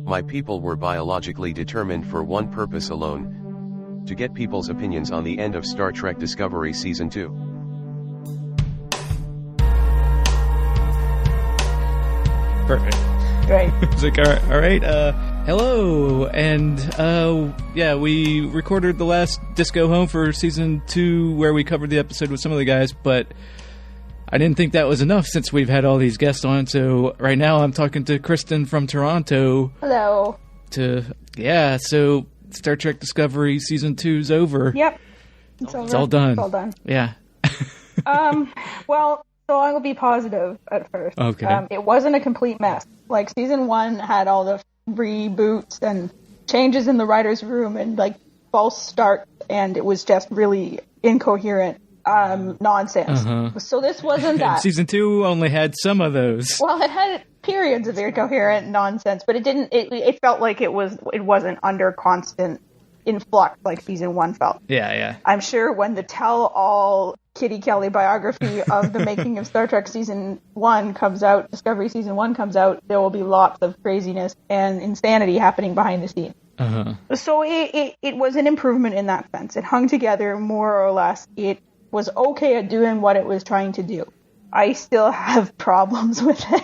My people were biologically determined for one purpose alone: to get people's opinions on the end of Star Trek Discovery Season 2. Perfect. Right. It's like, all right, hello, and, yeah, we recorded the last Disco Home for Season 2, where we covered the episode with some of the guys, but I didn't think that was enough since we've had all these guests on, so right now I'm talking to Kristen from Toronto. Hello. So Star Trek Discovery Season 2's over. Yep. It's over. It's all done. It's all done. Yeah. Well, so I will be positive at first. Okay. It wasn't a complete mess. Like, Season 1 had all the reboots and changes in the writer's room and, like, false starts, and it was just really incoherent nonsense. Uh-huh. So this wasn't that. Season 2 only had some of those. Well, it had periods of incoherent nonsense, but it didn't. It felt like it wasn't under constant influx like Season 1 felt. Yeah. I'm sure when the tell-all Kitty Kelly biography of the making of Star Trek Season 1 comes out, Discovery Season 1 comes out, there will be lots of craziness and insanity happening behind the scenes. Uh-huh. So it was an improvement in that sense. It hung together more or less. It was okay at doing what it was trying to do. I still have problems with it.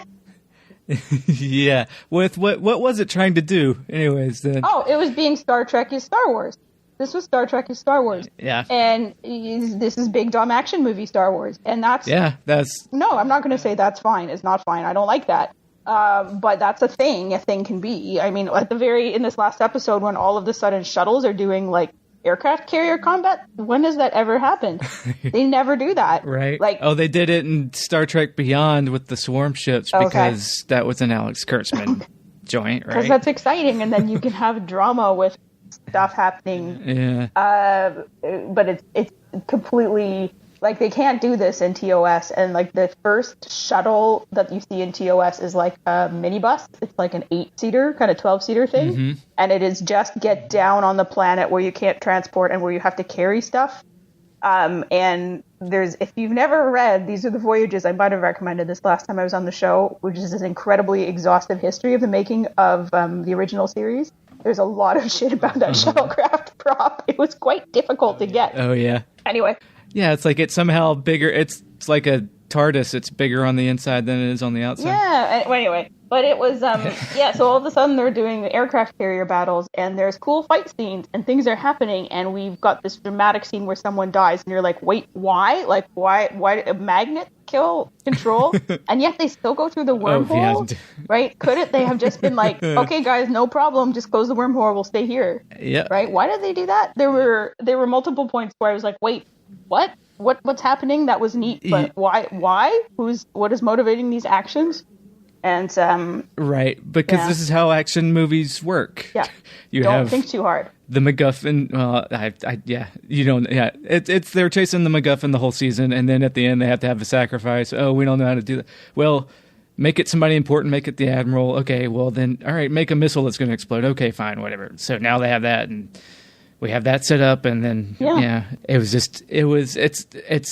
Yeah. With what was it trying to do anyways then? Oh, it was being Star Trek is Star Wars. This was Star Trek is Star Wars. Yeah. And this is big dumb action movie Star Wars. And that's... Yeah, that's... No, I'm not going to say that's fine. It's not fine. I don't like that. But that's a thing can be. I mean, in this last episode, when all of the sudden shuttles are doing, like, aircraft carrier combat, when has that ever happened? They never do that. Right. Like, they did it in Star Trek Beyond with the swarm ships because that was an Alex Kurtzman joint, right? Because that's exciting, and then you can have drama with stuff happening. Yeah. But it's completely... Like, they can't do this in TOS, and, like, the first shuttle that you see in TOS is, like, a minibus. It's, like, an 8-seater, kind of 12-seater thing. Mm-hmm. And it is just get down on the planet where you can't transport and where you have to carry stuff. And if you've never read These Are the Voyages, I might have recommended this last time I was on the show, which is an incredibly exhaustive history of the making of the original series. There's a lot of shit about that shuttlecraft prop. It was quite difficult to get. Oh, yeah. Anyway. Yeah, it's like it's somehow bigger. It's like a TARDIS. It's bigger on the inside than it is on the outside. Yeah, anyway. But it was, so all of a sudden they're doing aircraft carrier battles, and there's cool fight scenes, and things are happening, and we've got this dramatic scene where someone dies, and you're like, wait, why? Like, why a magnet kill control? And yet they still go through the wormhole, right? Couldn't they have just been like, okay, guys, no problem, just close the wormhole, we'll stay here. Yeah. Right? Why did they do that? There were multiple points where I was like, wait, what's happening? That was neat, but why? What is motivating these actions? And right, because this is how action movies work. Yeah, you don't think too hard. The MacGuffin. You don't. Yeah, it's they're chasing the MacGuffin the whole season, and then at the end they have to have a sacrifice. Oh, we don't know how to do that. Well, make it somebody important. Make it the admiral. Okay, well then, all right, make a missile that's going to explode. Okay, fine, whatever. So now they have that, and we have that set up, and then it's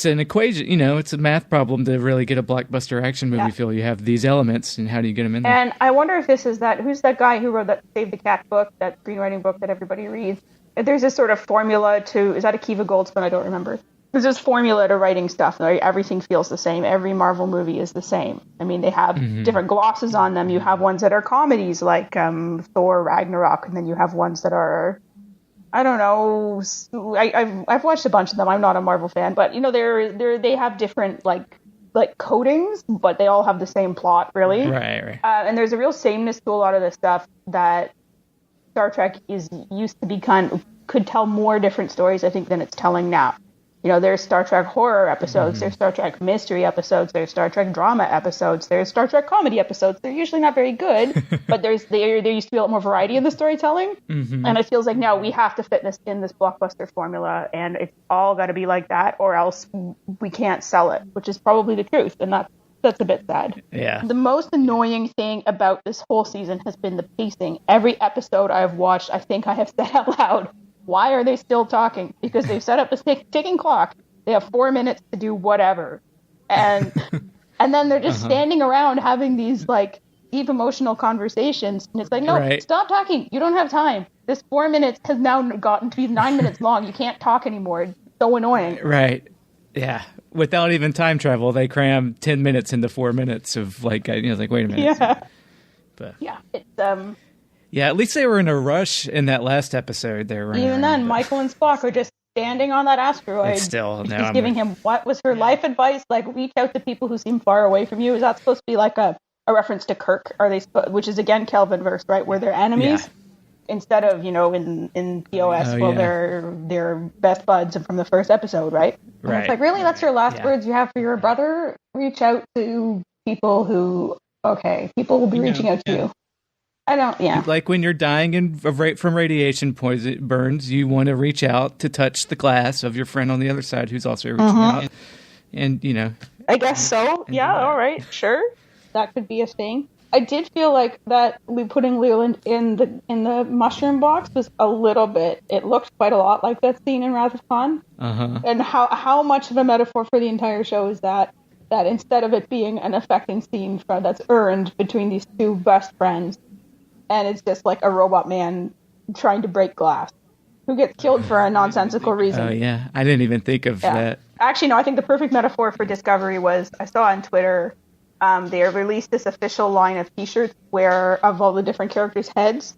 an equation, it's a math problem to really get a blockbuster action movie feel. You have these elements, and how do you get them in there? And I wonder if who's that guy who wrote that Save the Cat book, that screenwriting book that everybody reads? There's this sort of formula is that Akiva Goldsman? I don't remember. There's this formula to writing stuff. Right? Everything feels the same. Every Marvel movie is the same. I mean, they have different glosses on them. You have ones that are comedies, like Thor Ragnarok, and then you have ones that are... I don't know. I've watched a bunch of them. I'm not a Marvel fan, but they have different like coatings, but they all have the same plot, really. Right. And there's a real sameness to a lot of the stuff that Star Trek used to be could tell more different stories, I think, than it's telling now. There's Star Trek horror episodes, there's Star Trek mystery episodes, there's Star Trek drama episodes, there's Star Trek comedy episodes. They're usually not very good, but there used to be a lot more variety in the storytelling. Mm-hmm. And it feels like now we have to fit this in this blockbuster formula, and it's all got to be like that, or else we can't sell it, which is probably the truth, and that's a bit sad. Yeah. The most annoying thing about this whole season has been the pacing. Every episode I have watched, I think I have said out loud, why are they still talking? Because they've set up a ticking clock. They have 4 minutes to do whatever. And then they're just standing around having these like deep emotional conversations, and it's like, no, Right. stop talking. You don't have time. This 4 minutes has now gotten to be 9 minutes long. You can't talk anymore. It's so annoying. Right. Yeah. Without even time travel, they cram 10 minutes into 4 minutes of like, like, wait a minute. Yeah. But Yeah. It's yeah, at least they were in a rush in that last episode. They were even then, Michael and Spock are just standing on that asteroid. It's still, no, She's I'm giving him what was her life advice? Like, reach out to people who seem far away from you. Is that supposed to be like a reference to Kirk? Are they which is again Kelvin verse, right? Where they're enemies instead of in TOS. They're best buds from the first episode, right? And it's like, really, that's your last words you have for your brother? Reach out to people who people will be reaching out to you. I don't. Like when you're dying from radiation burns, you want to reach out to touch the glass of your friend on the other side who's also reaching out. And, I guess so. Yeah, all right, sure. That could be a thing. I did feel like that putting Leland in the mushroom box was a little bit. It looked quite a lot like that scene in Wrath of Khan. And how much of a metaphor for the entire show is that instead of it being an affecting scene that's earned between these two best friends, and it's just like a robot man trying to break glass who gets killed for a nonsensical reason. Oh, yeah. I didn't even think of that. Actually, no, I think the perfect metaphor for Discovery was, I saw on Twitter, they released this official line of t-shirts of all the different characters' heads.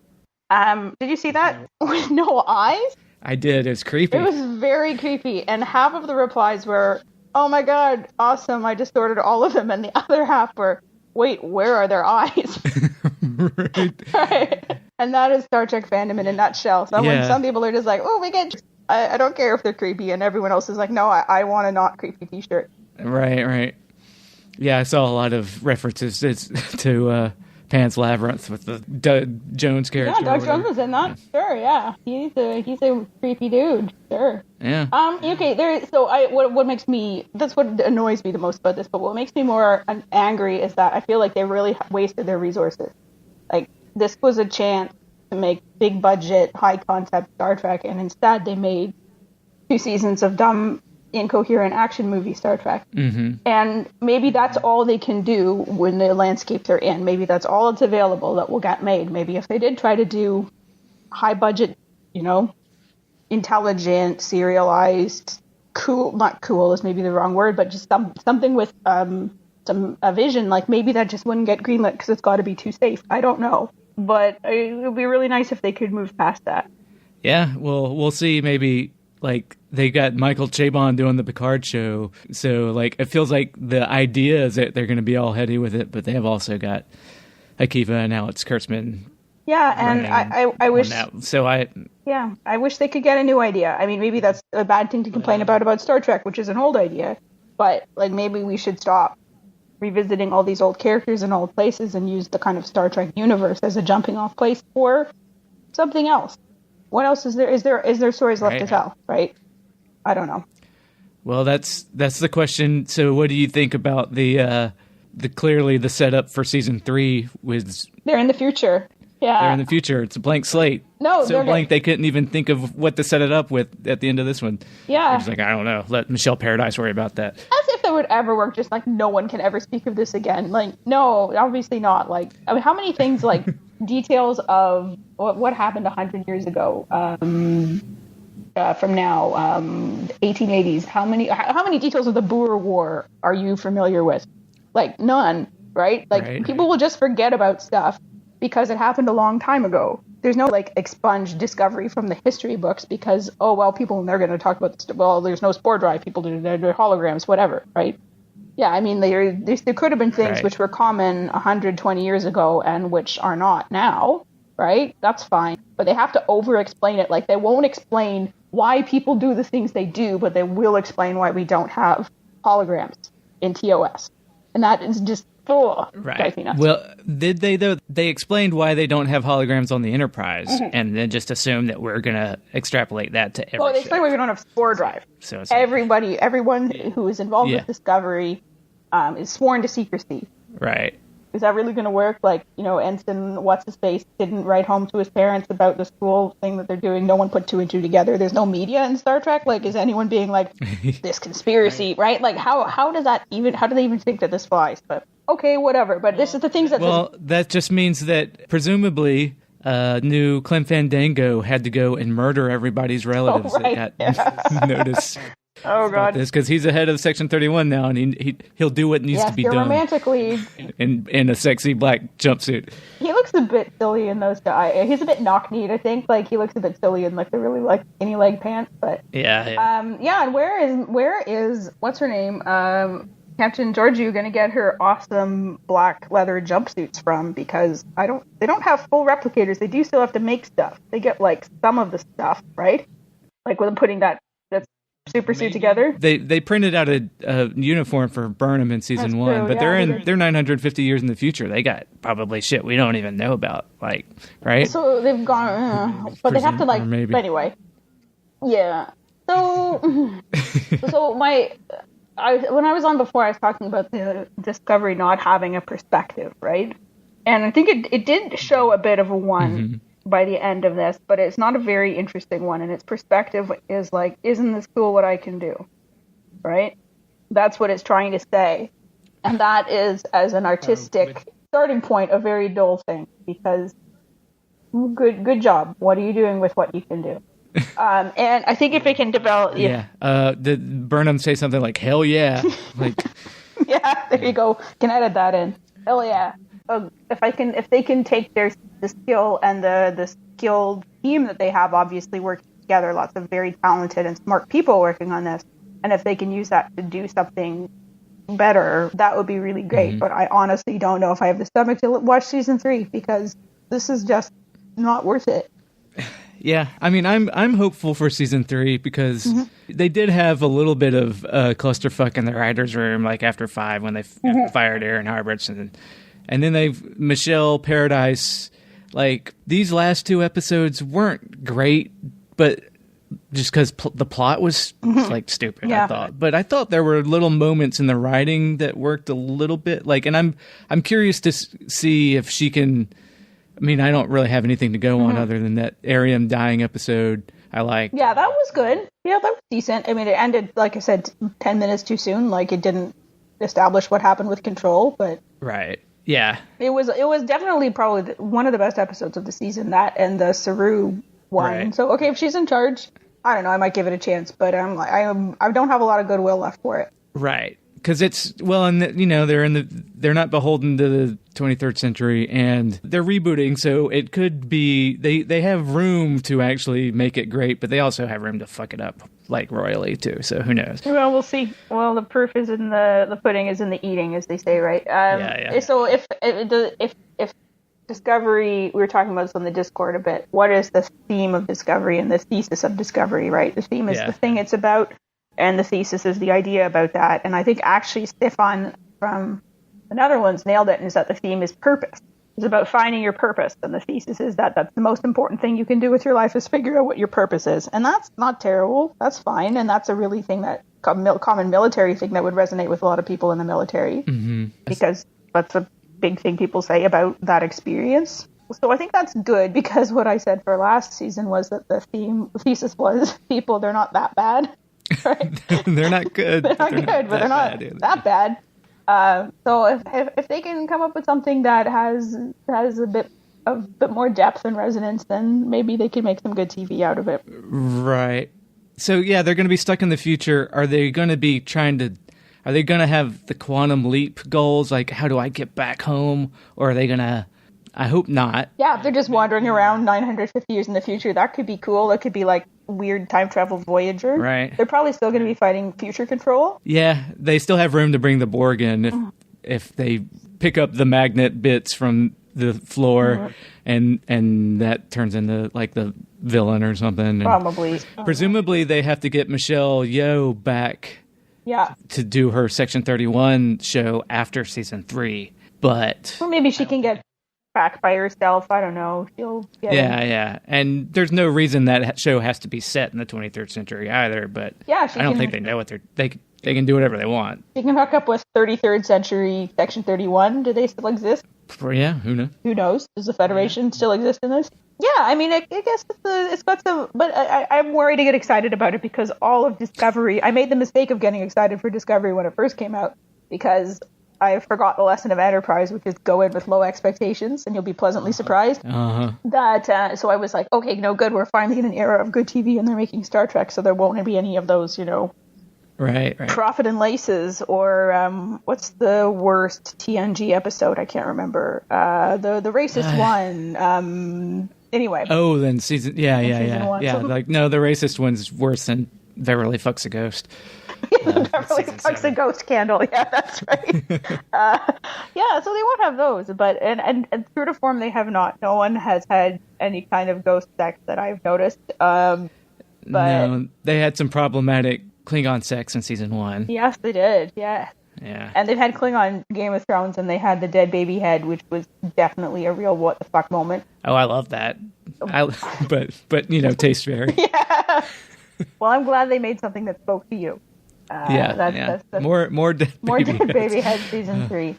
Did you see that? With no eyes? I did. It was creepy. It was very creepy. And half of the replies were, oh my god, awesome, I just ordered all of them. And the other half were, wait, where are their eyes? Right. And that is Star Trek fandom in a nutshell. So when some people are just like, oh, I don't care if they're creepy, and everyone else is like, no, I want a not creepy t-shirt. Right. Yeah, I saw a lot of references to Pan's Labyrinth with the Doug Jones character. Yeah, Doug Jones was in that. Sure, yeah. He's a creepy dude. Sure. Yeah. Okay, what makes me, that's what annoys me the most about this, but what makes me more angry is that I feel like they really wasted their resources. Like, this was a chance to make big budget, high concept Star Trek, and instead they made 2 seasons of dumb, incoherent action movie Star Trek. Mm-hmm. And maybe that's all they can do when the landscape they're in. Maybe that's all that's available that will get made. Maybe if they did try to do high budget, intelligent, serialized, not cool is maybe the wrong word, but just something with a vision, like maybe that just wouldn't get greenlit because it's got to be too safe. I don't know. But it would be really nice if they could move past that. Yeah, well, we'll see. Maybe, like, they got Michael Chabon doing the Picard show, so, like, it feels like the idea is that they're going to be all heady with it, but they have also got Akiva and Alex Kurtzman. Yeah, and I wish... I wish they could get a new idea. I mean, maybe that's a bad thing to complain about Star Trek, which is an old idea, but, like, maybe we should stop revisiting all these old characters in old places and use the kind of Star Trek universe as a jumping off place for something else. What else is there? Is there stories left to tell? Right? I don't know. Well, that's the question. So, what do you think about the clearly the setup for season 3 was? They're in the future. Yeah, they're in the future. It's a blank slate. No, so blank they couldn't even think of what to set it up with at the end of this one. Yeah, it's like, I don't know. Let Michelle Paradise worry about that. As if that would ever work. Just like no one can ever speak of this again. Like, no, obviously not. Like, I mean, how many things like details of what happened 100 years ago from now, 1880s. How many details of the Boer War are you familiar with? Like, none, right? Like, people will just forget about stuff because it happened a long time ago. There's no, like, expunged discovery from the history books because, people, they're going to talk about this. Well, there's no spore drive. People do their holograms, whatever, right? Yeah, I mean, there could have been things which were common 120 years ago and which are not now, right? That's fine. But they have to over-explain it. Like, they won't explain why people do the things they do, but they will explain why we don't have holograms in TOS. And that is just, drives me nuts. Well, did they, though? They explained why they don't have holograms on the Enterprise, and then just assume that we're going to extrapolate that to every they explained why we don't have spore drive. So it's everyone who is involved with Discovery is sworn to secrecy. Right. is that really going to work? Like, Ensign, what's his face, didn't write home to his parents about the school thing that they're doing. No one put two and two together. There's no media in Star Trek. Like, is anyone being like, this conspiracy, right? Like, how do they even think that this flies? But okay, whatever. But this is the things that... Well, that just means that presumably new Clem Fandango had to go and murder everybody's relatives that got notice. Oh God! Because he's the head of Section 31 now, and he'll do what needs to be done. Romantically, in a sexy black jumpsuit. He looks a bit silly in those guys. He's a bit knock-kneed, I think. Like he looks a bit silly in like the really like skinny leg pants. But yeah. And where is what's her name? Captain Georgiou going to get her awesome black leather jumpsuits from? Because they don't have full replicators. They do still have to make stuff. They get like some of the stuff, right? Like with them putting that super suit together. They printed out a uniform for Burnham in season 1, but they're 950 years in the future. They got probably shit we don't even know about, like, right? So they've gone, but they have to like. But anyway, yeah. So when I was on before, I was talking about the Discovery not having a perspective, right? And I think it did show a bit of a one by the end of this, but it's not a very interesting one. And its perspective is like, isn't this cool what I can do? Right? That's what it's trying to say. And that is, as an artistic starting point, a very dull thing, because good job. What are you doing with what you can do? And I think if it can develop... Did Burnham say something like, hell yeah? Like, yeah, there you go. Can edit that in. Hell yeah. If they can take the skill and the skilled team that they have, obviously working together, lots of very talented and smart people working on this, and if they can use that to do something better, that would be really great. But I honestly don't know if I have the stomach to watch season 3, because this is just not worth it. Yeah, I mean, I'm hopeful for season 3 because they did have a little bit of clusterfuck in the writers' room, like after 5 when they fired Aaron Harberts, and then Michelle Paradise. Like, these last 2 episodes weren't great, but just because the plot was like stupid, I thought. But I thought there were little moments in the writing that worked a little bit. Like, and I'm curious to see if she can. I mean, I don't really have anything to go on other than that Ariam dying episode. I like. Yeah, that was good. Yeah, that was decent. I mean, it ended, like I said, 10 minutes too soon. Like, it didn't establish what happened with Control, but right. Yeah, it was definitely probably one of the best episodes of the season. That and the Saru one. Right. So okay, if she's in charge, I don't know. I might give it a chance, but I don't have a lot of goodwill left for it. Right, because it's and they're not beholden to the 23rd century, and they're rebooting, so it could be they have room to actually make it great, but they also have room to fuck it up like royally too. So who knows? Well, we'll see. Well, the proof is in the pudding is in the eating, as they say, right? So if Discovery, we were talking about this on the Discord a bit. What is the theme of Discovery and the thesis of Discovery? Right, the theme is the thing it's about, and the thesis is the idea about that. And I think actually Stefan from the Netherlands nailed it, and is that the theme is purpose. It's about finding your purpose, and the thesis is that that's the most important thing you can do with your life is figure out what your purpose is. And that's not terrible. That's fine, and that's a really thing that common military thing that would resonate with a lot of people in the military, because that's a big thing people say about that experience. So I think that's good, because what I said for last season was that the thesis was people, they're not that bad. Right? They're not good. They're not good, but they're not that bad. So if they can come up with something that has a bit more depth and resonance, then maybe they can make some good TV out of it. Right. So yeah, they're going to be stuck in the future. Are they going to be are they going to have the quantum leap goals? Like, how do I get back home? Or are they going to, I hope not. Yeah, if they're just wandering around 950 years in the future, that could be cool. That could be like weird time travel Voyager. Right. They're probably still going to be fighting future control. Yeah, they still have room to bring the Borg in if they pick up the magnet bits from the floor and that turns into like the villain or something. Probably. Presumably they have to get Michelle Yeoh back to do her Section 31 show after season 3. But or maybe she can get back by herself. I don't know. She'll get yeah. And there's no reason that show has to be set in the 23rd century either. But I don't think they know what they can do whatever they want. You can hook up with 33rd century Section 31. Do they still exist? Yeah, who knows? Who knows? Does the Federation still exist in this? Yeah, I mean, I guess it's got some... But I'm worried to get excited about it because all of Discovery... I made the mistake of getting excited for Discovery when it first came out because I forgot the lesson of Enterprise, which is go in with low expectations and you'll be pleasantly surprised. So I was like, okay, no, good. We're finally in an era of good TV and they're making Star Trek, so there won't be any of those, Right. Profit and Laces, or what's the worst TNG episode? I can't remember. The racist one. Anyway. Oh, then season. Yeah. So, like, no, the racist one's worse than Beverly Fucks a Ghost. Beverly Fucks a Ghost candle. Yeah, that's right. So they won't have those, but and true to form, they have not. No one has had any kind of ghost sex that I've noticed. But no, they had some problematic Klingon sex in season 1. Yes, they did. Yeah. Yeah. And they've had Klingon Game of Thrones, and they had the dead baby head, which was definitely a real what the fuck moment. Oh, I love that. But taste vary. Yeah. Well, I'm glad they made something that spoke to you. That's more dead baby head season 3.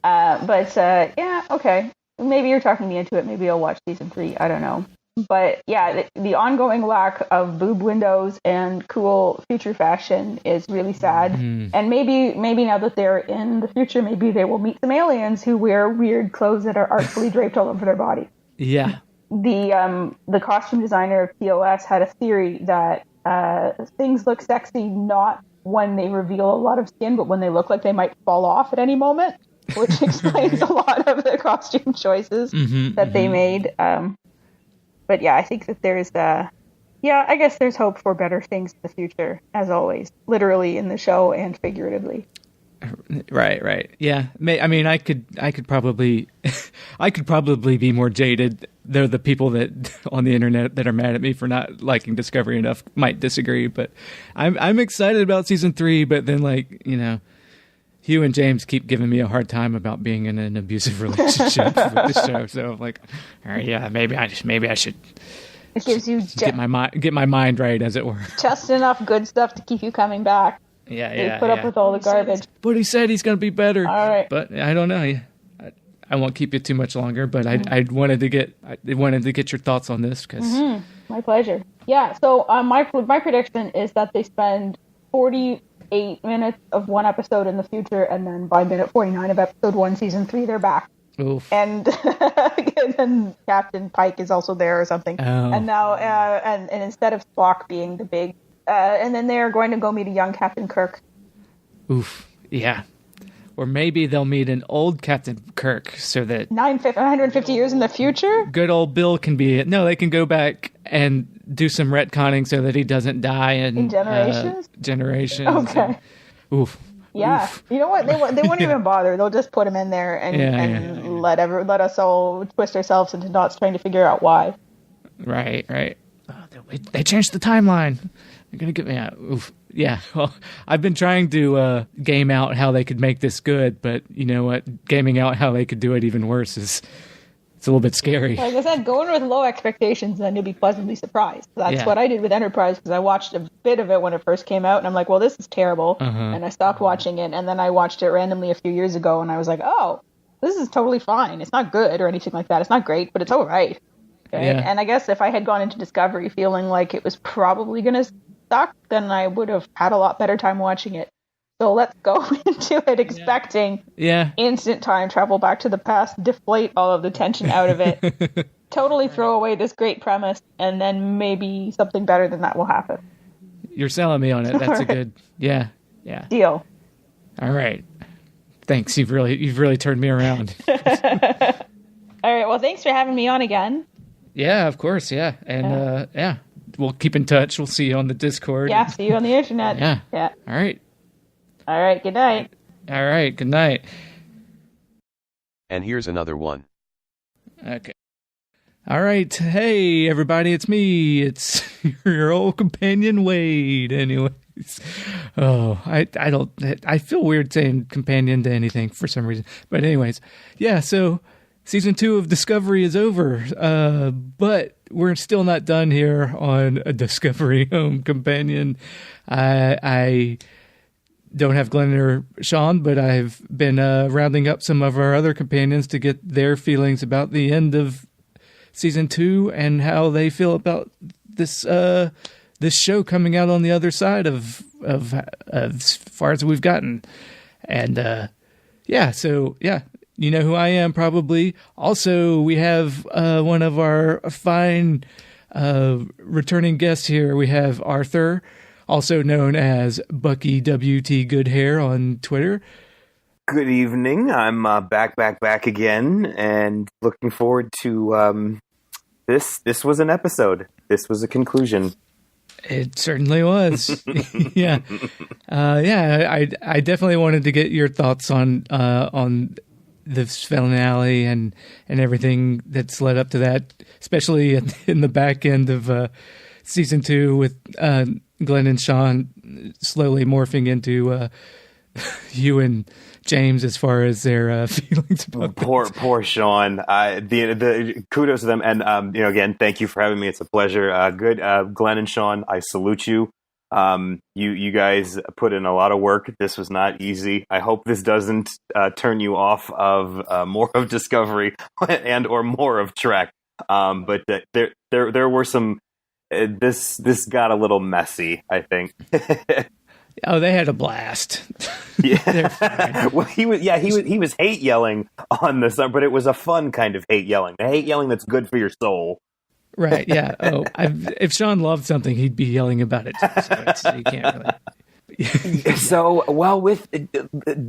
Okay. Maybe you're talking me into it. Maybe I'll watch season 3. I don't know. But yeah, the ongoing lack of boob windows and cool future fashion is really sad. And maybe now that they're in the future, maybe they will meet some aliens who wear weird clothes that are artfully draped all over their body. Yeah. The costume designer of TOS had a theory that things look sexy not when they reveal a lot of skin, but when they look like they might fall off at any moment, which explains a lot of the costume choices that they made. But yeah, I think that there's, I guess there's hope for better things in the future, as always, literally in the show and figuratively. Right. Yeah. I mean, I could probably be more jaded. Though the people that on the internet that are mad at me for not liking Discovery enough might disagree. But I'm excited about season 3. But then, Hugh and James keep giving me a hard time about being in an abusive relationship with the show. So I'm like, all right, yeah, maybe I should. It gives you get my mind right, as it were. Just enough good stuff to keep you coming back. Yeah. They put up with all the garbage. But he said he's going to be better. All right. But I don't know. I won't keep you too much longer. But I wanted to get your thoughts on this because my pleasure. Yeah. So my prediction is that they spend 48 minutes of one episode in the future, and then by minute 49 of episode 1, season 3, they're back. Oof. And then Captain Pike is also there or something. Oh. And now, and instead of Spock being the big, and then they're going to go meet a young Captain Kirk. Oof. Yeah. Or maybe they'll meet an old Captain Kirk so that 150 years in the future? Good old Bill can be it. No, they can go back and do some retconning so that he doesn't die in generations. Okay. Oof. Yeah. Oof. You know what? They won't even bother. They'll just put him in there and let us all twist ourselves into knots trying to figure out why. Right. Oh, they changed the timeline. They're going to get me out. Oof. Yeah, well, I've been trying to game out how they could make this good, but you know what? Gaming out how they could do it even worse it's a little bit scary. Like I said, go in with low expectations, and then you'll be pleasantly surprised. That's what I did with Enterprise, because I watched a bit of it when it first came out, and I'm like, well, this is terrible, and I stopped watching it, and then I watched it randomly a few years ago, and I was like, oh, this is totally fine. It's not good or anything like that. It's not great, but it's all right. Okay? Yeah. And I guess if I had gone into Discovery feeling like it was probably going to suck, then I would have had a lot better time watching it. So let's go into it expecting instant time travel back to the past, deflate all of the tension out of it, totally throw away this great premise, and then maybe something better than that will happen. You're selling me on it. That's a good deal. All right. Thanks. You've really turned me around. All right. Well, thanks for having me on again. Yeah, of course. Yeah. And we'll keep in touch. We'll see you on the Discord. Yeah, see you on the internet. Yeah. All right. Good night. All right, good night. And here's another one. Okay. All right. Hey, everybody, it's me. It's your old companion, Wade. Anyways. Oh, I feel weird saying companion to anything for some reason. But anyways, yeah, so season 2 of Discovery is over. But we're still not done here on a Discovery Home Companion. don't have Glenn or Sean, but I've been rounding up some of our other companions to get their feelings about the end of season 2 and how they feel about this this show coming out on the other side of as far as we've gotten. And you know who I am probably. Also, we have one of our fine returning guests here. We have Arthur, also known as Bucky WT Goodhair on Twitter. Good evening. I'm back again, and looking forward to this. This was an episode. This was a conclusion. It certainly was. Yeah. I definitely wanted to get your thoughts on the finale and everything that's led up to that, especially in the back end of season 2 with Glenn and Sean slowly morphing into you and James as far as their feelings about poor Sean. The kudos to them, and again, thank you for having me. It's a pleasure. Good, Glenn and Sean, I salute you. You guys put in a lot of work. This was not easy. I hope this doesn't turn you off of more of Discovery and or more of Trek. But there were some. This got a little messy, I think. Oh, they had a blast. Yeah. Well, he was hate yelling on this, but it was a fun kind of hate yelling. The hate yelling that's good for your soul. Right. Yeah. Oh, if Sean loved something, he'd be yelling about it too. So you can't really. So, well,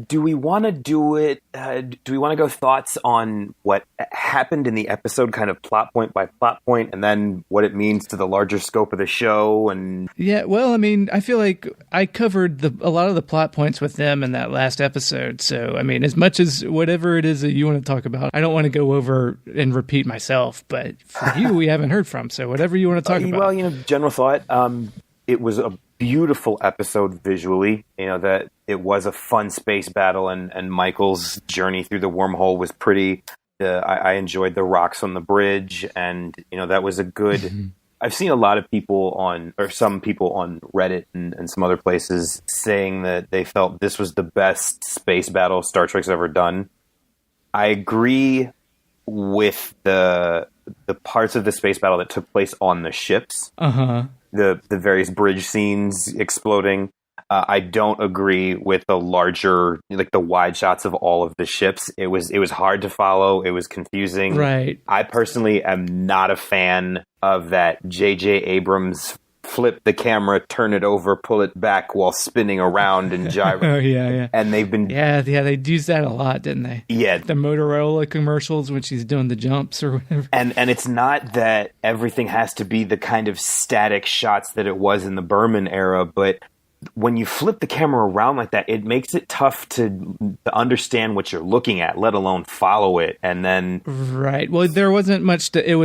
do we want to do it? Do we want to go thoughts on what happened in the episode, kind of plot point by plot point, and then what it means to the larger scope of the show? And yeah, well, I mean, I feel like I covered a lot of the plot points with them in that last episode. So, I mean, as much as whatever it is that you want to talk about, I don't want to go over and repeat myself. But for you, we haven't heard from. So, whatever you want to talk about. Well, general thought. It was a beautiful episode visually, that it was a fun space battle, and Michael's journey through the wormhole was pretty. I enjoyed the rocks on the bridge, and that was a good. Mm-hmm. I've seen a lot of people some people on Reddit and some other places saying that they felt this was the best space battle Star Trek's ever done. I agree with the parts of the space battle that took place on the ships. The various bridge scenes exploding. I don't agree with the larger, like the wide shots of all of the ships. It was hard to follow. It was confusing. Right. I personally am not a fan of that J.J. Abrams flip the camera, turn it over, pull it back while spinning around and gyrating. Oh, yeah. And they've been... Yeah, they'd use that a lot, didn't they? Yeah. The Motorola commercials when she's doing the jumps or whatever. And it's not that everything has to be the kind of static shots that it was in the Berman era, but when you flip the camera around like that, it makes it tough to understand what you're looking at, let alone follow it. And then right. Well, there wasn't much there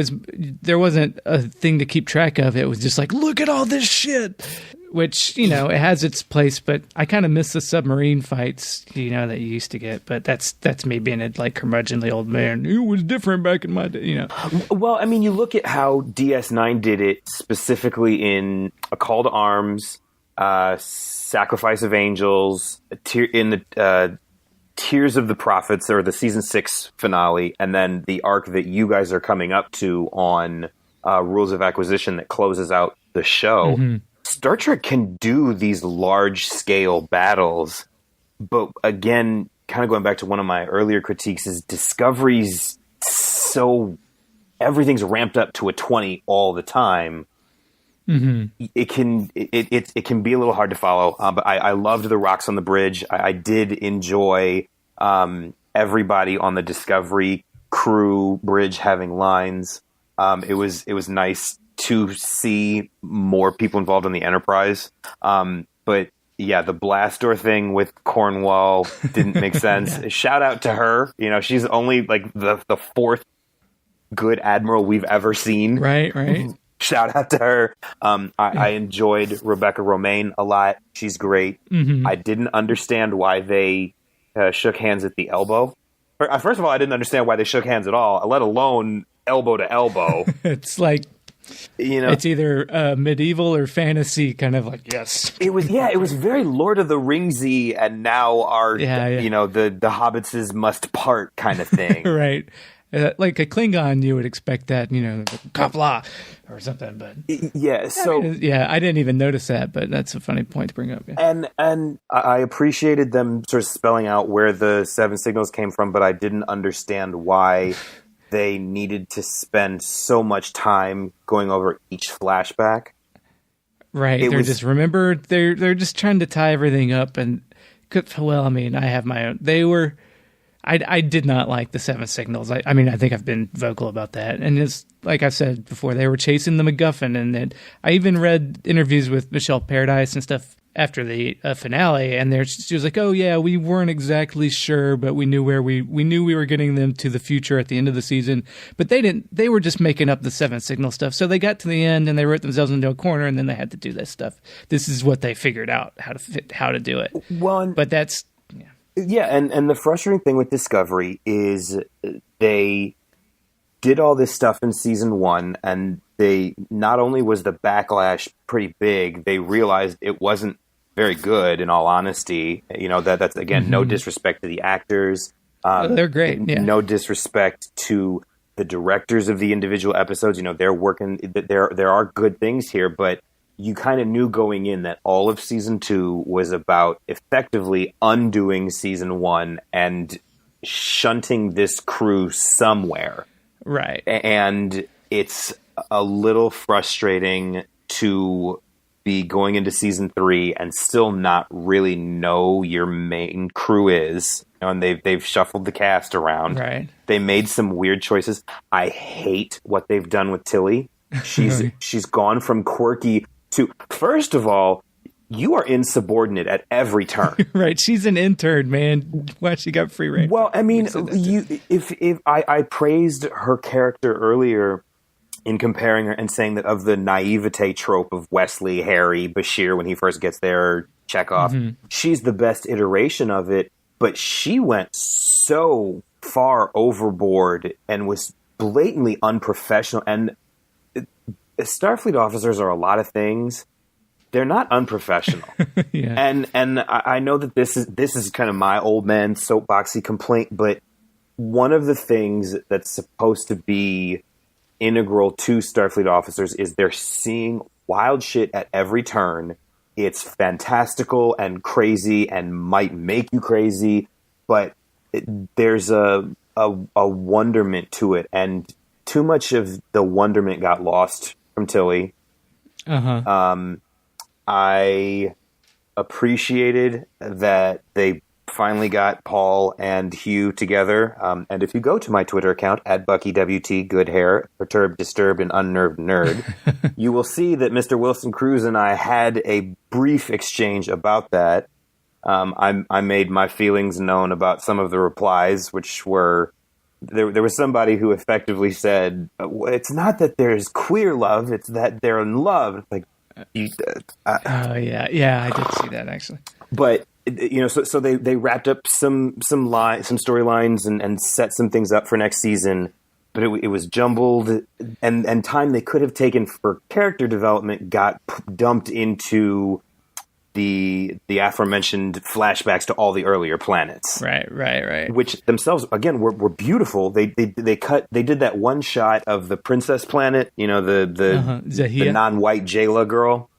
wasn't a thing to keep track of. It was just like, look at all this shit, which, it has its place, but I kind of miss the submarine fights, that you used to get. But that's me being a curmudgeonly old man. It was different back in my day, Well, I mean, you look at how DS9 did it specifically in A Call to Arms, Sacrifice of Angels, in the Tears of the Prophets, or the season 6 finale, and then the arc that you guys are coming up to on Rules of Acquisition that closes out the show. Mm-hmm. Star Trek can do these large-scale battles, but again, kind of going back to one of my earlier critiques, is Discovery's so... everything's ramped up to a 20 all the time. Mm-hmm. It can be a little hard to follow, but I loved the rocks on the bridge. I did enjoy everybody on the Discovery crew bridge having lines. It was nice to see more people involved in the Enterprise. But yeah, the blast door thing with Cornwall didn't make sense. Yeah. Shout out to her. She's only like the fourth good admiral we've ever seen. Right. Shout out to her. I enjoyed Rebecca Romaine a lot. She's great. Mm-hmm. I didn't understand why they shook hands at the elbow. First of all, I didn't understand why they shook hands at all, let alone elbow to elbow. It's like It's either medieval or fantasy, kind of like, yes. It was very Lord of the Ringsy, and now the hobbitses must part kind of thing. Right. Like a Klingon, you would expect that, Kapla or something, but I didn't even notice that, but that's a funny point to bring up. Yeah. And I appreciated them sort of spelling out where the seven signals came from, but I didn't understand why they needed to spend so much time going over each flashback. Right. They're just trying to tie everything up, and I have my own. I did not like the seven signals. I think I've been vocal about that. And it's like I said before, they were chasing the MacGuffin. And then I even read interviews with Michelle Paradise and stuff after the finale. And she was like, oh, yeah, we weren't exactly sure, but we knew we were getting them to the future at the end of the season. But they were just making up the seven signal stuff. So they got to the end and they wrote themselves into a corner, and then they had to do this stuff. This is what they figured out, how to do it. But that's... Yeah, and the frustrating thing with Discovery is they did all this stuff in season 1, and they not only was the backlash pretty big, they realized it wasn't very good, in all honesty. That's, again, no disrespect to the actors. They're great, yeah. No disrespect to the directors of the individual episodes. They're working, there are good things here, but you kind of knew going in that all of season 2 was about effectively undoing season 1 and shunting this crew somewhere. Right. And it's a little frustrating to be going into season 3 and still not really know your main crew is. And they've shuffled the cast around. Right. They made some weird choices. I hate what they've done with Tilly. She's gone from quirky to, first of all, you are insubordinate at every turn. Right, she's an intern, man. Why she got free reign? Well, I mean, if I praised her character earlier in comparing her and saying that of the naivete trope of Wesley, Harry, Bashir when he first gets there, Chekhov, she's the best iteration of it. But she went so far overboard and was blatantly unprofessional. And Starfleet officers are a lot of things. They're not unprofessional. Yeah. And I know that this is kind of my old man soapboxy complaint, but one of the things that's supposed to be integral to Starfleet officers is they're seeing wild shit at every turn. It's fantastical and crazy and might make you crazy, but there's a wonderment to it, and too much of the wonderment got lost from Tilly. I appreciated that they finally got Paul and Hugh together. And if you go to my Twitter account, @BuckyWT, good hair, perturbed, disturbed, and unnerved nerd, you will see that Mr. Wilson Cruz and I had a brief exchange about that. I made my feelings known about some of the replies, which were... There was somebody who effectively said, it's not that there's queer love, it's that they're in love. It's like, yeah, I did see that, actually. But, so they wrapped up some storylines and set some things up for next season, but it was jumbled, and time they could have taken for character development got dumped into the aforementioned flashbacks to all the earlier planets. Right. Which themselves, again, were beautiful. They did that one shot of the princess planet, the non-white Jayla girl.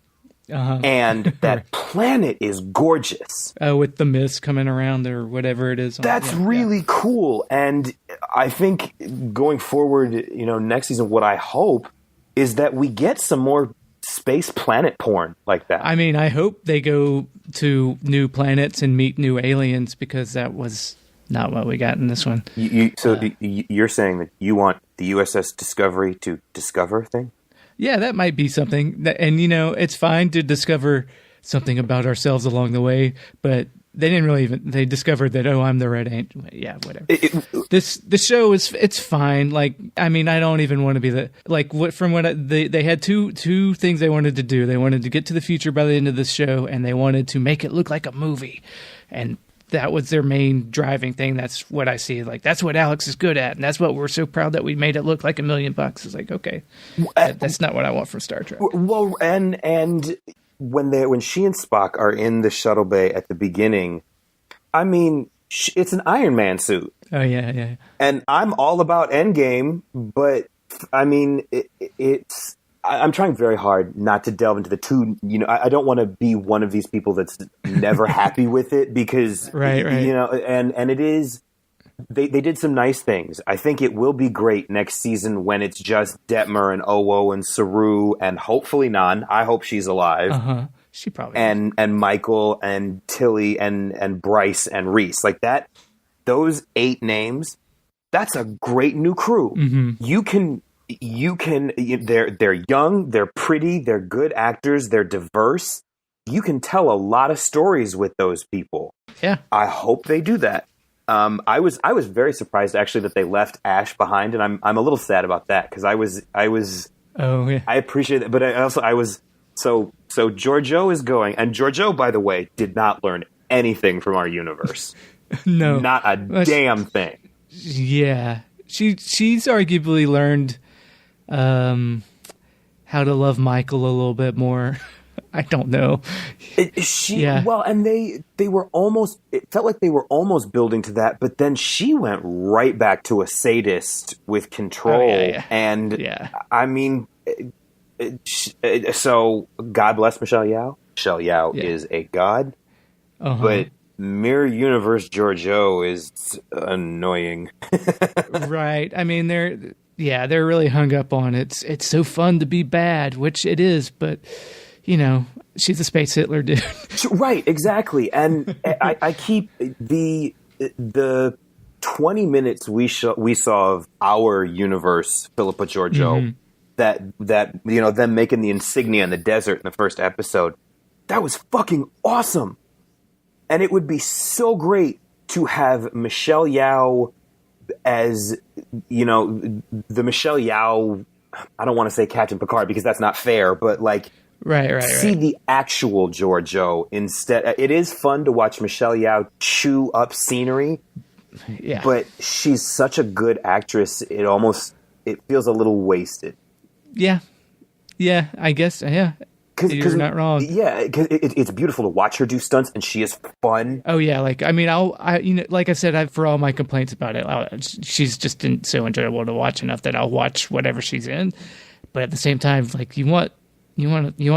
And that planet is gorgeous. With the mist coming around or whatever it is. That's really cool. And I think going forward, next season, what I hope is that we get some more space planet porn like that. I mean, I hope they go to new planets and meet new aliens, because that was not what we got in this one. You're saying that you want the USS Discovery to discover things? Yeah, that might be something. And, it's fine to discover something about ourselves along the way, but they didn't really they discovered that, I'm the Red Angel. Yeah, whatever. The show it's fine. Like, I mean, I don't even want to be they had two things they wanted to do. They wanted to get to the future by the end of this show, and they wanted to make it look like a movie. And that was their main driving thing. That's what I see. Like, that's what Alex is good at, and that's what we're so proud that we made it look like $1 million. It's like, okay, that's not what I want from Star Trek. Well, and when she and Spock are in the shuttle bay at the beginning, I mean, it's an Iron Man suit. Oh yeah. And I'm all about Endgame, but I mean, it's. I'm trying very hard not to delve into the two. You know, I don't want to be one of these people that's never happy with it because, right. You know, and it is. They did some nice things. I think it will be great next season when it's just Detmer and Owo and Saru and hopefully Nan. I hope she's alive. She probably and Michael and Tilly and Bryce and Reese, like that. Those 8 names. That's a great new crew. Mm-hmm. They're young, they're pretty, they're good actors, they're diverse. You can tell a lot of stories with those people. Yeah. I hope they do that. I was very surprised actually that they left Ash behind, and I'm a little sad about that because I was oh yeah. I appreciate it, but I was so Giorgio is going, and Giorgio, by the way, did not learn anything from our universe. No. Not a damn thing. Yeah. She's arguably learned how to love Michael a little bit more. I don't know. Well, and they were almost. It felt like they were almost building to that, but then she went right back to a sadist with control, and I mean, so God bless Michelle Yeoh. Michelle Yeoh is a god, but Mirror Universe Giorgio is annoying. Right. I mean, they're really hung up on it. It's so fun to be bad, which it is, but you know, she's a space Hitler, dude. Right, exactly. And I keep the 20 minutes we saw of our universe, Philippa Giorgio, that you know, them making the insignia in the desert in the first episode. That was fucking awesome. And it would be so great to have Michelle Yeoh as, you know, the Michelle Yeoh, I don't want to say Captain Picard because that's not fair, but like, see the actual Giorgio instead. It is fun to watch Michelle Yeoh chew up scenery, but she's such a good actress, it feels a little wasted. Yeah, I guess, you're not wrong. Yeah, because it's beautiful to watch her do stunts, and she is fun. Oh yeah, like I mean, you know, like I said, for all my complaints about it, she's just so enjoyable to watch enough that I'll watch whatever she's in. But at the same time, like you want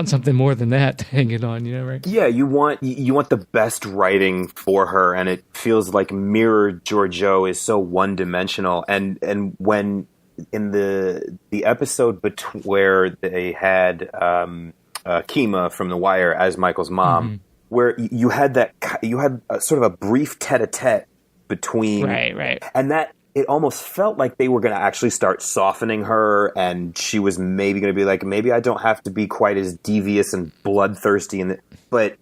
something more than that to hang it on, you know, right? Yeah, you want the best writing for her, and it feels like Mirror Giorgio is so one dimensional. And when in the episode where they had Kima from The Wire as Michael's mom, where you had sort of a brief tete-a-tete between, right, and that it almost felt like they were going to actually start softening her, and she was maybe going to be like, maybe I don't have to be quite as devious and bloodthirsty, but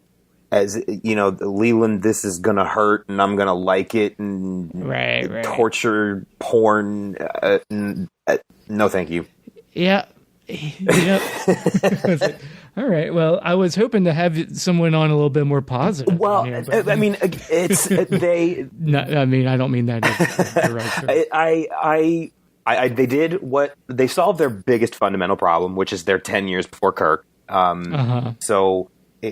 as you know, Leland, this is going to hurt, and I'm going to like it, and right. torture porn. No, thank you. Yeah. All right. Well, I was hoping to have someone on a little bit more positive. Well, here, I mean, it's they. No, I mean, I don't mean that. They did what they solved their biggest fundamental problem, which is they're 10 years before Kirk. So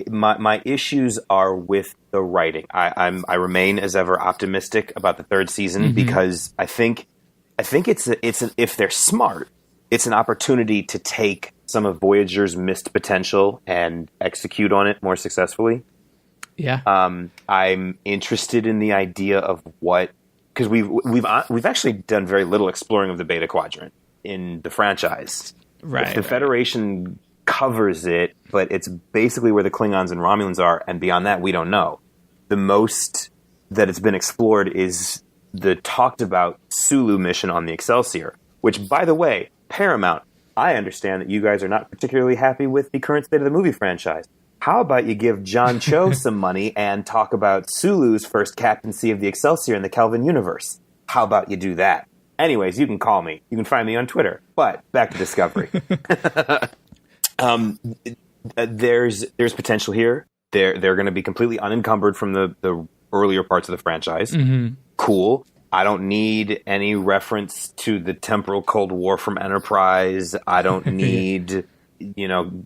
my issues are with the writing. I remain as ever optimistic about the third season because I think it's if they're smart, it's an opportunity to take some of Voyager's missed potential and execute on it more successfully. Yeah. I'm interested in the idea of what, because we've actually done very little exploring of the Beta Quadrant in the franchise. Right. If the Federation covers it, but it's basically where the Klingons and Romulans are, and beyond that, we don't know. The most that it's been explored is the talked about Sulu mission on the Excelsior, which, by the way, Paramount, I understand that you guys are not particularly happy with the current state of the movie franchise. How about you give John Cho some money and talk about Sulu's first captaincy of the Excelsior in the Kelvin universe? How about you do that? Anyways, you can call me. You can find me on Twitter. But back to Discovery. There's potential here. They're going to be completely unencumbered from the earlier parts of the franchise. Cool. I don't need any reference to the temporal Cold War from Enterprise. I don't need,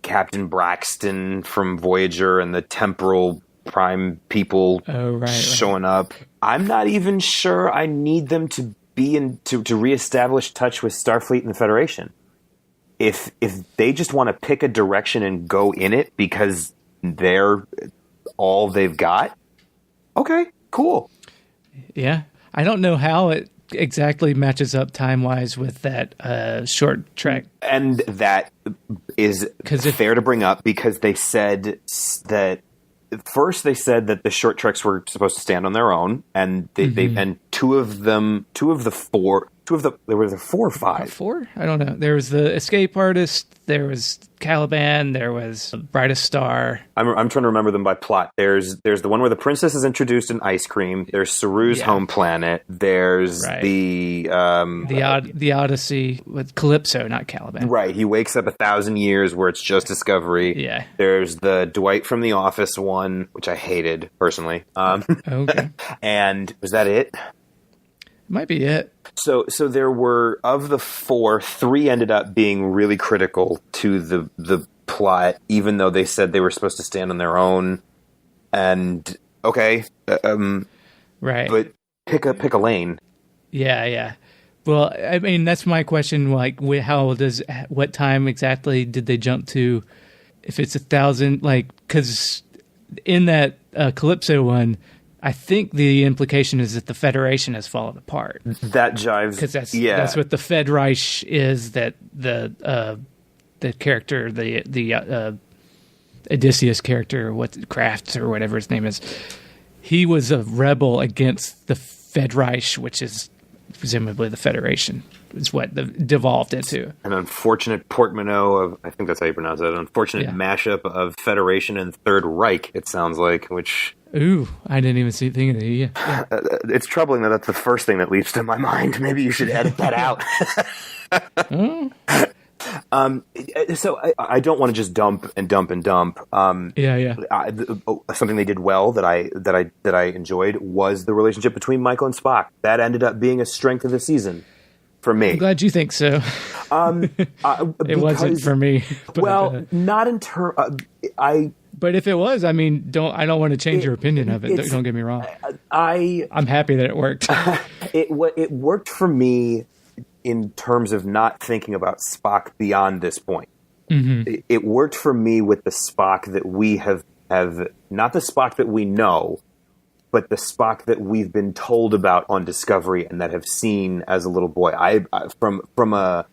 Captain Braxton from Voyager and the temporal prime people showing up. I'm not even sure I need them to be to reestablish touch with Starfleet and the Federation. If they just want to pick a direction and go in it because they're all they've got, okay, cool. Yeah. I don't know how it exactly matches up time-wise with that short trek. And that is fair to bring up because they said that first they said that the short treks were supposed to stand on their own, and and there were 4 or 5. 4? I don't know. There was the Escape Artist, there was Caliban, there was Brightest Star. I'm trying to remember them by plot. There's the one where the princess is introduced in ice cream. There's Saru's home planet. There's the Odyssey with Calypso, not Caliban. Right. He wakes up 1,000 years where it's just Discovery. Yeah. There's the Dwight from The Office one, which I hated personally. Okay. And was that it? Might be it. So there were, of the 4, 3 ended up being really critical to the plot, even though they said they were supposed to stand on their own. And okay, right. But pick a lane. Yeah. Well, I mean, that's my question. Like, what time exactly did they jump to? If it's 1,000, because in that Calypso one, I think the implication is that the Federation has fallen apart. That jives because that's what the Fed Reich is. That the character, the Odysseus character, Kraft or whatever his name is, he was a rebel against the Fed Reich, which is presumably the Federation. Is what devolved into. An unfortunate portmanteau of, I think that's how you pronounce it, an unfortunate mashup of Federation and Third Reich, it sounds like, which... Ooh, I didn't even think of it. Yeah. It's troubling that that's the first thing that leaps to my mind. Maybe you should edit that out. So I don't want to just dump. Something they did well that I enjoyed was the relationship between Michael and Spock. That ended up being a strength of the season for me. I'm glad you think so. It wasn't for me. But, not in terms. But if it was, I mean, I don't want to change your opinion of it. Don't get me wrong. I'm happy that it worked. It worked for me in terms of not thinking about Spock beyond this point. Mm-hmm. It worked for me with the Spock that we have not the Spock that we know, but the Spock that we've been told about on Discovery and that have seen as a little boy. From a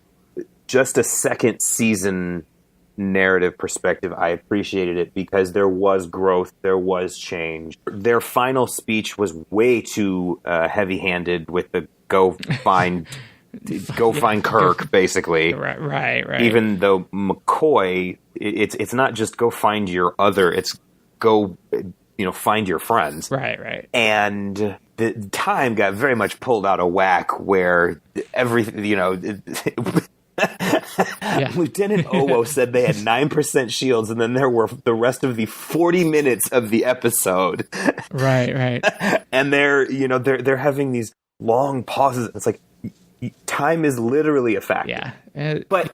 second season narrative perspective, I appreciated it because there was growth, there was change. Their final speech was way too heavy-handed with the go find Kirk, basically. Right. Even though McCoy, it's not just go find your other, it's go find your friends. Right. And the time got very much pulled out of whack where everything, Lieutenant Owo said they had 9% shields, and then there were the rest of the 40 minutes of the episode. Right. And they're having these long pauses. It's like time is literally a factor. Yeah. But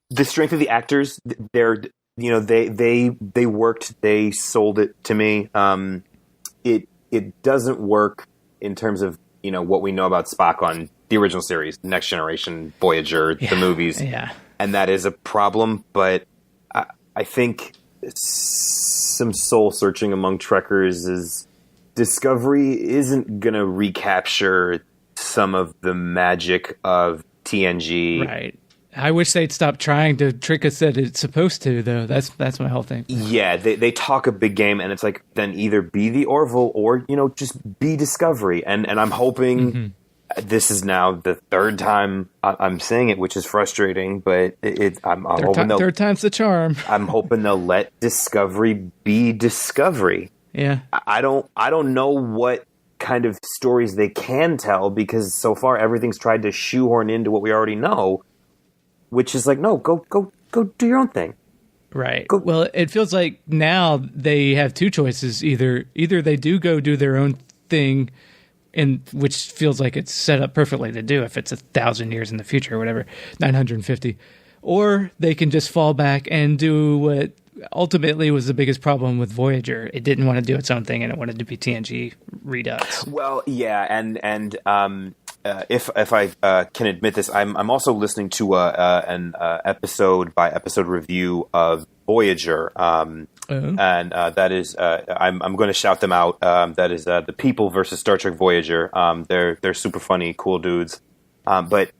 the strength of the actors, they worked, they sold it to me. It doesn't work in terms of, what we know about Spock on the original series, Next Generation, Voyager, the movies. Yeah. And that is a problem, but I think some soul searching among Trekkers is Discovery isn't going to recapture some of the magic of TNG. Right. I wish they'd stop trying to trick us that it's supposed to, though. That's my whole thing. Yeah, they talk a big game, and it's like, then either be the Orville or, just be Discovery. And I'm hoping this is now the third time I'm saying it, which is frustrating, but I'm hoping third time's the charm. I'm hoping they'll let Discovery be Discovery. Yeah. I don't know what kind of stories they can tell, because so far everything's tried to shoehorn into what we already know, which is like, no, go do your own thing. Right. Well, it feels like now they have two choices. Either they do go do their own thing, and which feels like it's set up perfectly to do if it's 1,000 years in the future or whatever, 950. Or they can just fall back and do what ultimately was the biggest problem with Voyager. It didn't want to do its own thing, and it wanted to be TNG Redux. Well, yeah, and if I can admit this, I'm also listening to an episode by episode review of Voyager, and that is I'm going to shout them out. That is the People versus Star Trek Voyager. They're super funny, cool dudes. But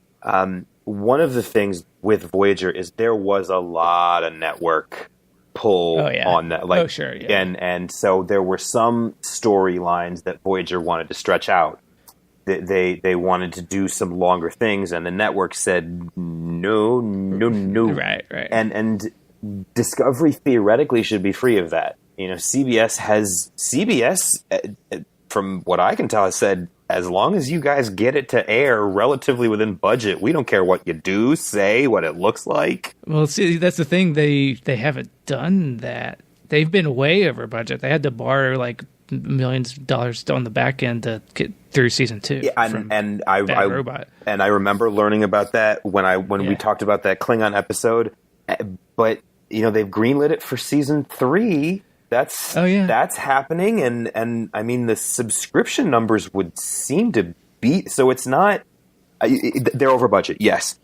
one of the things with Voyager is there was a lot of network pull on that. Like, sure, yeah. And so there were some storylines that Voyager wanted to stretch out. They wanted to do some longer things, and the network said no. Right. And Discovery theoretically should be free of that. You know, CBS, from what I can tell, has said, as long as you guys get it to air relatively within budget, we don't care what you do, say, what it looks like. Well, see, that's the thing. They haven't done that. They've been way over budget. They had to borrow like millions of dollars on the back end to get through season 2. Yeah, and I remember learning about that when we talked about that Klingon episode. But you know, they've greenlit it for season 3. That's happening, and I mean the subscription numbers would seem to be so. It's not they're over budget, yes.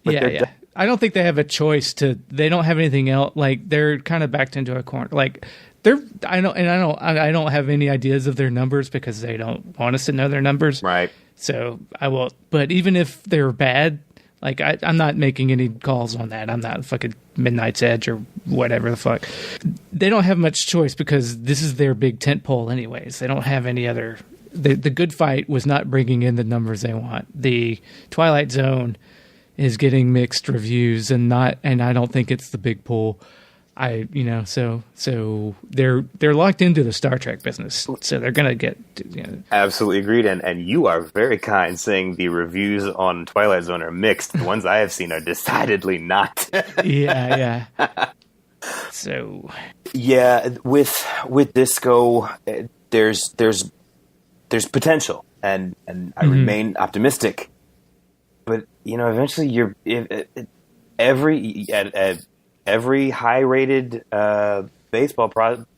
But I don't think they have a choice to. They don't have anything else. Like they're kind of backed into a corner. Like I don't have any ideas of their numbers because they don't want us to know their numbers. Right. So I will. But even if they're bad, like I'm not making any calls on that. I'm not fucking Midnight's Edge or whatever the fuck. They don't have much choice because this is their big tentpole anyways. They don't have any other. The Good Fight was not bringing in the numbers they want. The Twilight Zone is getting mixed reviews and I don't think it's the big pull. So they're locked into the Star Trek business, so they're gonna get. Absolutely agreed, and you are very kind saying the reviews on Twilight Zone are mixed. The ones I have seen are decidedly not. Yeah. So yeah, with Disco, there's potential, and I remain optimistic. But you know, eventually, every high-rated baseball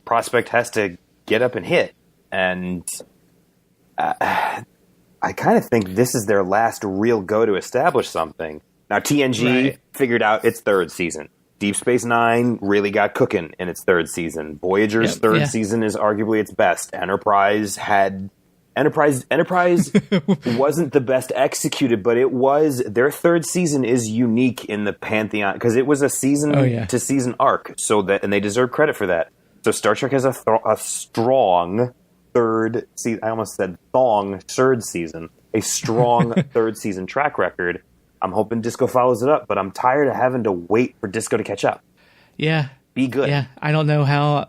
prospect has to get up and hit, and I kind of think this is their last real go to establish something. Now, TNG figured out its third season. Deep Space Nine really got cooking in its third season. Voyager's third season is arguably its best. Enterprise wasn't the best executed, but it was. Their third season is unique in the pantheon because it was a season to season arc, and they deserve credit for that. So Star Trek has a strong third season. I almost said third season. A strong third season track record. I'm hoping Disco follows it up, but I'm tired of having to wait for Disco to catch up. Yeah, be good. Yeah, I don't know how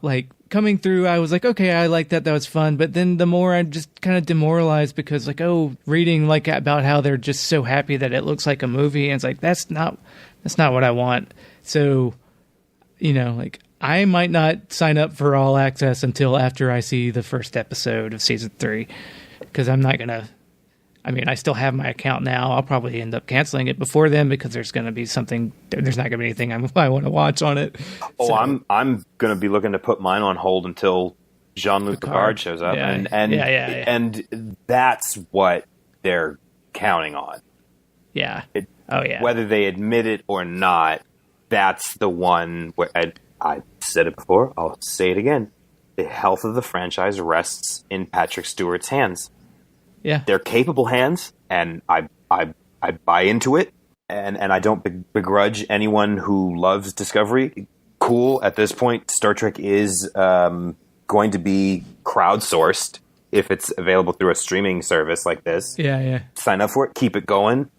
coming through, I was like, okay, I like that. That was fun. But then the more I'm just kind of demoralized because reading about how they're just so happy that it looks like a movie. And it's like, that's not what I want. So, I might not sign up for all access until after I see the first episode of season 3, because I'm not going to, I still have my account now. I'll probably end up canceling it before then because there's going to be something. There's not going to be anything I want to watch on it. Oh, so, I'm going to be looking to put mine on hold until Jean-Luc Picard shows up, and that's what they're counting on. Yeah. Whether they admit it or not, that's the one where I said it before. I'll say it again. The health of the franchise rests in Patrick Stewart's hands. Yeah, they're capable hands, and I buy into it, and I don't begrudge anyone who loves Discovery. Cool. At this point, Star Trek is going to be crowdsourced if it's available through a streaming service like this. Yeah. Sign up for it. Keep it going.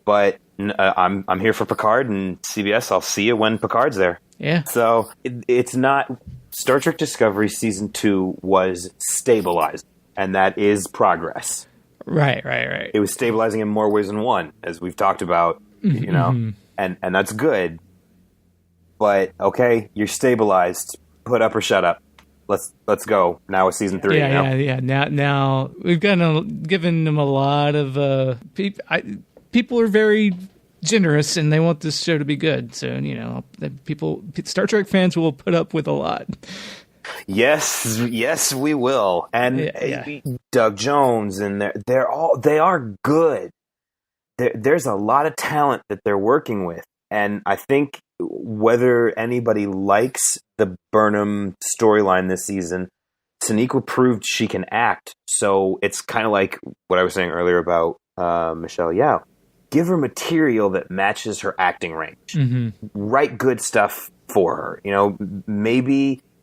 But I'm here for Picard and CBS. I'll see you when Picard's there. Yeah. So it's not Star Trek Discovery Season 2 was stabilized. And that is progress. Right. It was stabilizing in more ways than one, as we've talked about, and that's good. But, okay, you're stabilized. Put up or shut up. let's go now with season 3. Yeah. Now we've given them a lot of people are very generous and they want this show to be good. So Star Trek fans will put up with a lot. Yes, we will. And Doug Jones, and they are good. There's a lot of talent that they're working with, and I think whether anybody likes the Burnham storyline this season, Sonequa proved she can act. So it's kind of like what I was saying earlier about Michelle Yeoh. Give her material that matches her acting range. Mm-hmm. Write good stuff for her.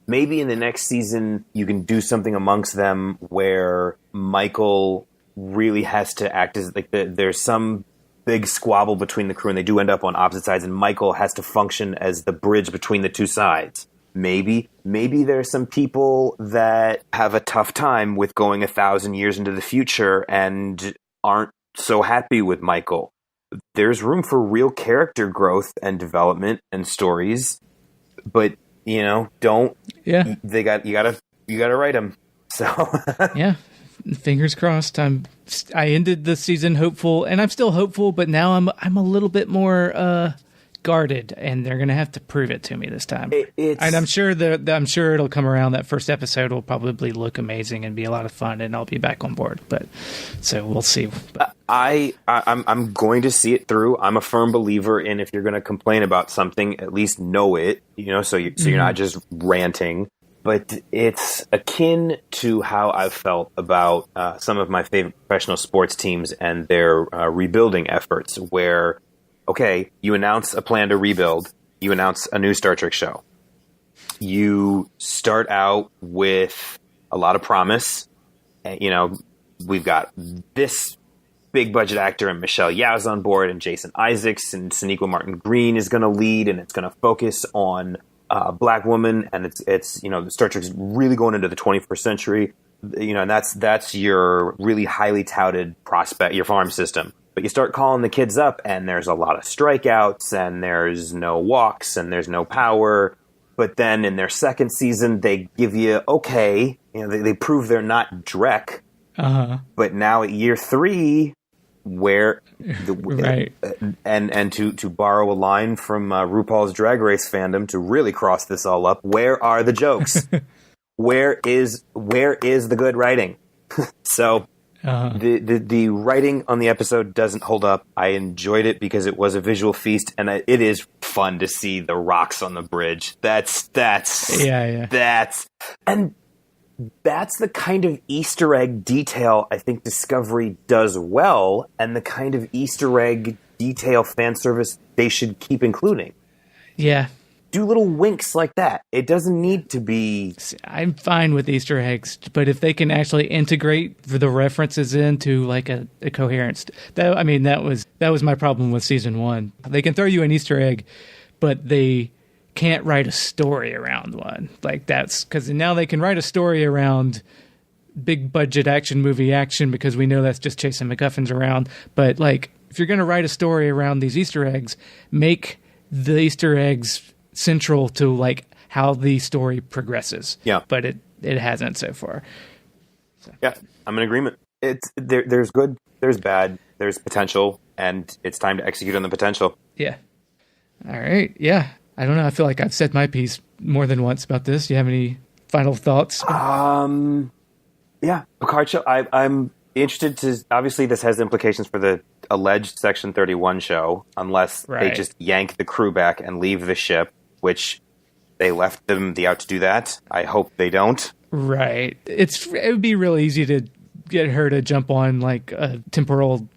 Maybe in the next season you can do something amongst them where Michael really has to act as like there's some big squabble between the crew and they do end up on opposite sides and Michael has to function as the bridge between the two sides. Maybe there's some people that have a tough time with going 1,000 years into the future and aren't so happy with Michael. There's room for real character growth and development and stories, but don't. Yeah, you gotta write them. So yeah, fingers crossed. I ended the season hopeful, and I'm still hopeful, but now I'm a little bit more guarded, and they're gonna have to prove it to me this time. And I'm sure it'll come around. That first episode will probably look amazing and be a lot of fun, and I'll be back on board. But so we'll see. I'm going to see it through. I'm a firm believer in if you're going to complain about something, at least know it. So you're not just ranting. But it's akin to how I've felt about some of my favorite professional sports teams and their rebuilding efforts, where okay, you announce a plan to rebuild, you announce a new Star Trek show. You start out with a lot of promise. We've got this big budget actor and Michelle Yeoh's on board and Jason Isaacs and Sonequa Martin Green is going to lead, and it's going to focus on a black woman, and it's Star Trek's really going into the 21st century, and that's your really highly touted prospect, your farm system. But you start calling the kids up, and there's a lot of strikeouts, and there's no walks, and there's no power. But then in their second season, they give you, okay, they prove they're not Drek. Uh-huh. But now at year 3, where right. and to borrow a line from RuPaul's Drag Race fandom to really cross this all up, where are the jokes? where is the good writing? So the writing on the episode doesn't hold up. I enjoyed it because it was a visual feast, and it is fun to see the rocks on the bridge. That's the kind of Easter egg detail I think Discovery does well, and the kind of Easter egg detail fan service they should keep including. Yeah. Do little winks like that. It doesn't need to be... I'm fine with Easter eggs, but if they can actually integrate the references into like a coherence... That was my problem with season 1. They can throw you an Easter egg, but they can't write a story around one. Like that's... Because now they can write a story around big budget action movie action because we know that's just chasing MacGuffins around. But like, if you're going to write a story around these Easter eggs, make the Easter eggs central to like how the story progresses. Yeah. But it hasn't so far. So. Yeah, I'm in agreement. There's good, there's bad, there's potential, and it's time to execute on the potential. Yeah. All right. Yeah. I don't know. I feel like I've said my piece more than once about this. Do you have any final thoughts? Yeah. Picard show. I'm interested to, obviously this has implications for the alleged Section 31 show, unless they just yank the crew back and leave the ship, which they left them the out to do that. I hope they don't. Right. It would be real easy to get her to jump on like a temporal,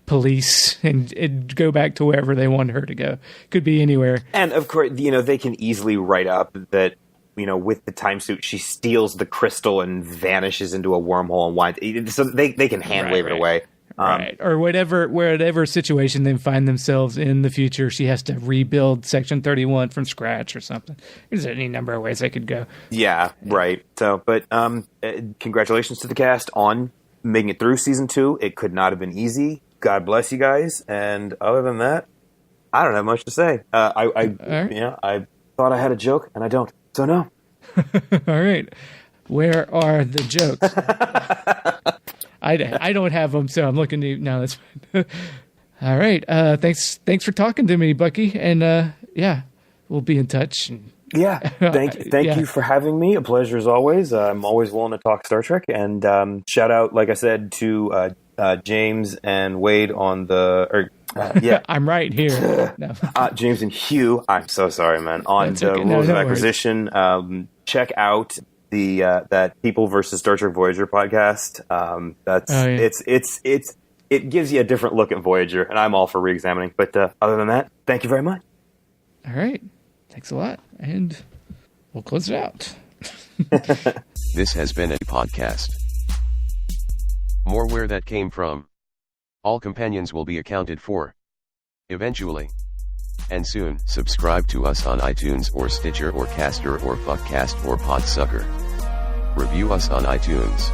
police and go back to wherever they want her to go. Could be anywhere. And of course, they can easily write up that, with the time suit, she steals the crystal and vanishes into a wormhole and winds. So they can hand wave it away. Right. Or whatever situation they find themselves in the future, she has to rebuild Section 31 from scratch or something. There's any number of ways they could go. Yeah, right. So, but congratulations to the cast on making it through season 2. It could not have been easy. God bless you guys. And other than that, I don't have much to say. I thought I had a joke, and I don't. So no. All right. Where are the jokes? I don't have them, so I'm looking to now. That's fine. All right. Thanks for talking to me, Bucky. And yeah, we'll be in touch. Yeah. Thank you for having me. A pleasure as always. I'm always willing to talk Star Trek. And shout out, like I said, to James and Wade on the. I'm right here. No. James and Hugh. I'm so sorry, man. On That's the okay. rules No of acquisition. Check out the that People versus Star Trek Voyager podcast. It gives you a different look at Voyager, and I'm all for re-examining. But other than that, thank you very much. All right. Thanks a lot. And we'll close it out. This has been a podcast. More where that came from. All companions will be accounted for. Eventually. And soon, subscribe to us on iTunes or Stitcher or Caster or Fuckcast or Podsucker. Review us on iTunes.